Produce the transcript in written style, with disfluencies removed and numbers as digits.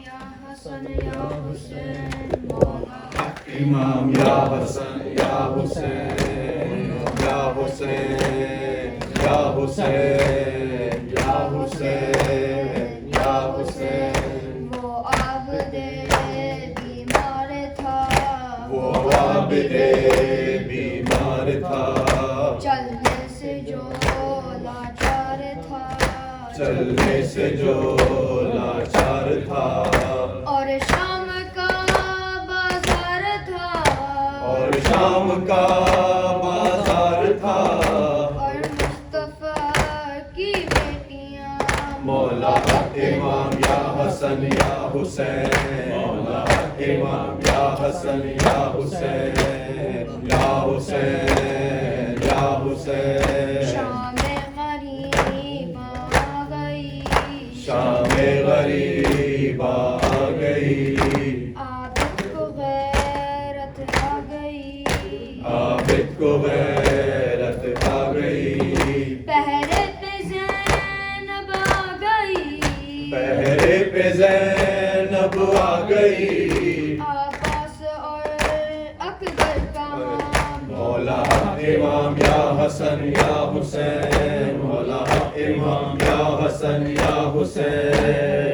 یا حسن یا حسین مولا امام یا حسن یا حسین یا حسین یا حسین یا حسین یا حسین وہ عابد بیمار تھا وہ عابد بیمار تھا چلنے سے جو لاچار تھا چلنے سے جو لاچار تھا اور شام کا بازار تھا اور شام کا بازار تھا اور مصطفیٰ کی بیٹیاں مولا امام یا حسن یا حسین مولا امام یا حسن یا حسین یا حسین یا حسین شام غریب آ گئی شام غریب آ گئی عابد کو غیرت آ گئی عابد کو غیرت آ گئی پہرے پہ زینب آ گئی پہرے پہ زینب آ گئی عباس اور اکبر کا مولا امام یا حسن یا حسین مولا امام یا حسن یا حسین